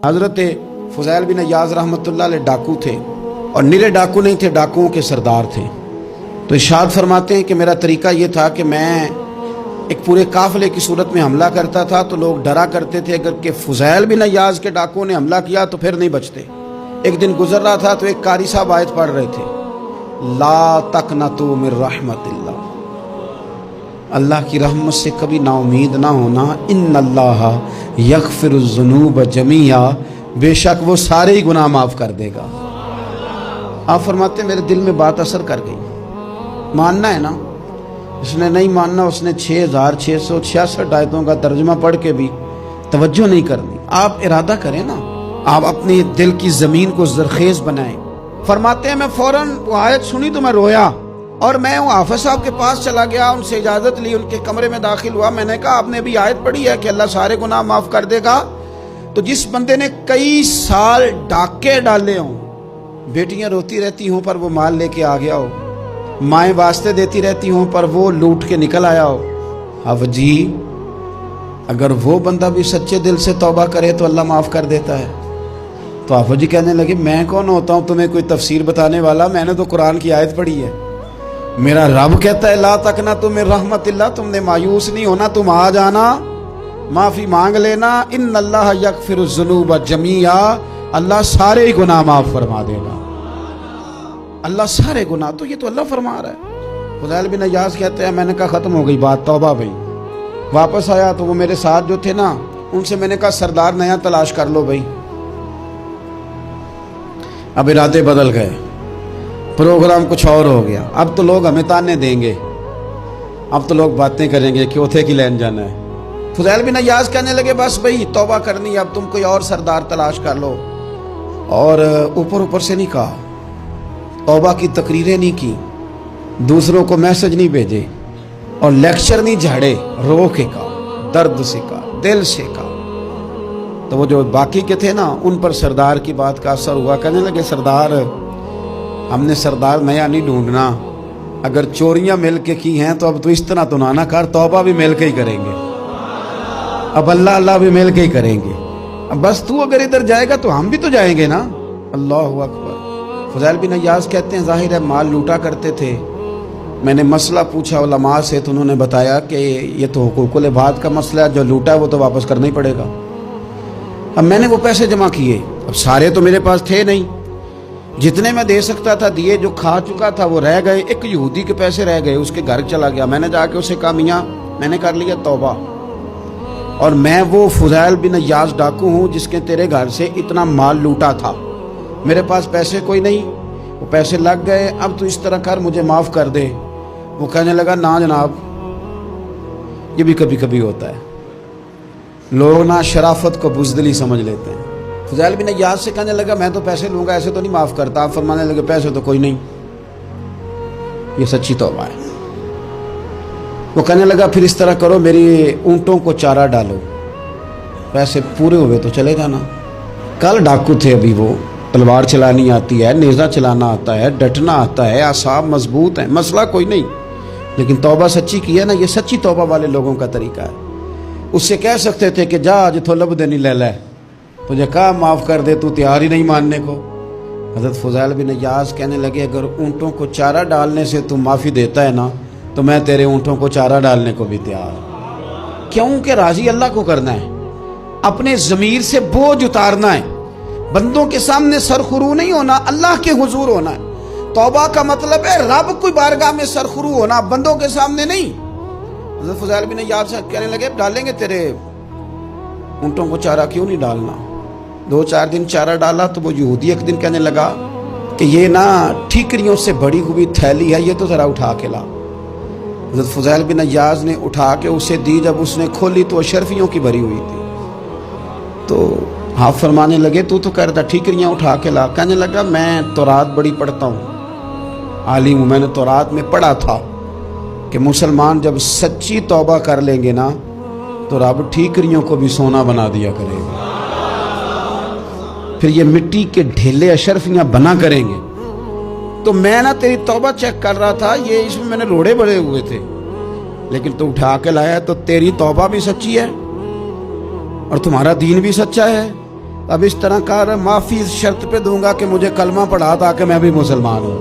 हज़रत फ़ुज़ैल बिन अय्याज़ रहमतुल्लाह अलैह डाकू थे और निरे डाकू नहीं थे, डाकुओं के सरदार थे। तो इरशाद फरमाते हैं कि मेरा तरीका ये था कि मैं एक पूरे काफ़िले की सूरत में हमला करता था तो लोग डरा करते थे अगर कि फ़ुज़ैल बिन अय्याज़ के डाकुओं ने हमला किया तो फिर नहीं बचते। एक दिन गुजर रहा था तो एक कारी साहब आयत पढ़ रहे थे, ला तक़नतू मिन रहमतिल्लाह, अल्लाह की रहमत से कभी नाउमीद ना होना, इन्नल्लाह यग़फ़िरुज़्ज़ुनूब जमीआ, बेशक वो सारे ही गुनाह माफ़ कर देगा। आप फरमाते मेरे दिल में बात असर कर गई। मानना है ना, इसने नहीं मानना, उसने 6666 आयतों का तर्जुमा पढ़ के भी तवज्जो नहीं करनी। आप इरादा करें ना, आप अपने दिल की ज़मीन को ज़रख़ेज़ बनाएं। फरमाते हैं मैं फ़ौरन वो आयत सुनी तो मैं रोया और मैं वो हाफ़िज़ साहब के पास चला गया, उनसे इजाज़त ली, उनके कमरे में दाखिल हुआ। मैंने कहा आपने अभी आयत पढ़ी है कि अल्लाह सारे गुनाह माफ़ कर देगा। तो जिस बंदे ने कई साल डाके डाले हों, बेटियां रोती रहती हों पर वो माल लेके आ गया हो, माएँ वास्ते देती रहती हों पर वो लूट के निकल आया हो, अब जी अगर वो बंदा भी सच्चे दिल से तौबा करे तो अल्लाह माफ़ कर देता है। तो आप जी कहने लगे मैं कौन होता हूँ तुम्हें कोई तफसीर बताने वाला, मैंने तो कुरान की आयत पढ़ी है। मेरा रब कहता है ला तक़नतू मिन रहमतिल्लाह, तुमने मायूस नहीं होना, तुम आ जाना, माफ़ी मांग लेना, इन्नल्लाह यग़फ़िरुज़्ज़ुनूब जमीआ, अल्लाह सारे ही गुनाह माफ़ फरमा देगा। अल्लाह सारे गुनाह, तो ये तो अल्लाह फरमा रहा है। फ़ुज़ैल बिन अय्याज़ कहते हैं मैंने कहा ख़त्म हो गई बात, तौबा भाई। वापस आया तो वो मेरे साथ जो थे ना, उनसे मैंने कहा सरदार नया तलाश कर लो भाई। अब इरादे बदल गए, प्रोग्राम कुछ और हो गया। अब तो लोग हमें ताने देंगे, अब तो लोग बातें करेंगे कि उथे की लैन जाना है। फ़ुज़ैल बिन अय्याज़ कहने लगे बस भाई तौबा करनी है, अब तुम कोई और सरदार तलाश कर लो। और ऊपर ऊपर से नहीं कहा, तौबा की तकरीरें नहीं की, दूसरों को मैसेज नहीं भेजे और लेक्चर नहीं झाड़े, रो के कहा, दर्द से कहा, दिल से कहा। तो वो जो बाकी के थे ना, उन पर सरदार की बात का असर हुआ। कहने लगे सरदार हमने सरदार नया नहीं ढूंढना, अगर चोरियां मिल के की हैं तो अब तो इस तरह तो ना कर, तौबा भी मिल के ही करेंगे, अब अल्लाह अल्लाह भी मिल के ही करेंगे। अब बस तू अगर इधर जाएगा तो हम भी तो जाएंगे ना। अल्लाहु अकबर। फ़ुज़ैल बिन अय्याज़ कहते हैं जाहिर है माल लूटा करते थे। मैंने मसला पूछा उलमा से तो उन्होंने बताया कि ये तो हुकूकुल इबाद का मसला है, जो लूटा है वो तो वापस करना ही पड़ेगा। अब मैंने वो पैसे जमा किए, अब सारे तो मेरे पास थे नहीं, जितने मैं दे सकता था दिए, जो खा चुका था वो रह गए। एक यहूदी के पैसे रह गए, उसके घर चला गया। मैंने जाके उसे कहा मियाँ मैंने कर लिया तौबा, और मैं वो फ़ुज़ैल बिन अय्याज़ डाकू हूँ जिसके तेरे घर से इतना माल लूटा था, मेरे पास पैसे कोई नहीं, वो पैसे लग गए, अब तो इस तरह कर मुझे माफ़ कर दे। वो कहने लगा ना जनाब, ये भी कभी कभी होता है, लोग ना शराफत को बुज़दिली समझ लेते हैं। फ़ुज़ैल बिन अय्याज़ से कहने लगा मैं तो पैसे लूँगा, ऐसे तो नहीं माफ़ करता। आप फरमाने लगे पैसे तो कोई नहीं, ये सच्ची तौबा है। वो कहने लगा फिर इस तरह करो, मेरी ऊँटों को चारा डालो, पैसे पूरे हुए तो चले जाना। कल डाकू थे, अभी वो तलवार चलानी आती है, नेज़ा चलाना आता है, डटना आता है, आसाब मजबूत हैं, मसला कोई नहीं, लेकिन तौबा सच्ची की है ना, ये सच्ची तौबा वाले लोगों का तरीका है। उससे कह सकते थे कि जा आज तो लब देनी ले ले, तुझे कहा माफ़ कर दे, तू तैयार ही नहीं मानने को। हज़रत फ़ुज़ैल बिन अय्याज़ कहने लगे अगर ऊँटों को चारा डालने से तू माफ़ी देता है ना, तो मैं तेरे ऊँटों को चारा डालने को भी तैयार। क्योंकि राज़ी अल्लाह को करना है, अपने ज़मीर से बोझ उतारना है, बंदों के सामने सरखुरू नहीं होना, अल्लाह के हुजूर होना है। तौबा का मतलब है रब की बारगाह में सरखुरू होना, बंदों के सामने नहीं। हज़रत फ़ुज़ैल बिन अय्याज़ कहने लगे डालेंगे तेरे ऊँटों को चारा, क्यों नहीं डालना। 2-4 दिन चारा डाला तो वो यहूदी एक दिन कहने लगा कि ये ना ठीकरियों से बड़ी हुई थैली है, ये तो ज़रा उठा के ला। हज़रत फ़ुज़ैल बिन अय्याज़ ने उठा के उसे दी, जब उसने खोली तो अशरफियों की भरी हुई थी। तो हाँ फरमाने लगे तू तो कह रहा था ठीकरियाँ उठा के ला। कहने लगा मैं तौरात बड़ी पढ़ता हूँ, आलिम हूँ, मैंने तौरात में पढ़ा था कि मुसलमान जब सच्ची तौबा कर लेंगे ना तो रब ठीकरियों को भी सोना बना दिया करेगा, फिर ये मिट्टी के ढेले अशरफियाँ बना करेंगे। तो मैं ना तेरी तौबा चेक कर रहा था, ये इसमें मैंने रोड़े बड़े हुए थे, लेकिन तू उठा के लाया, तो तेरी तौबा भी सच्ची है और तुम्हारा दीन भी सच्चा है اب اس طرح کہہ رہا ہے معافی اس شرط پہ دوں گا کہ مجھے کلمہ پڑھا تاکہ میں بھی مسلمان ہوں.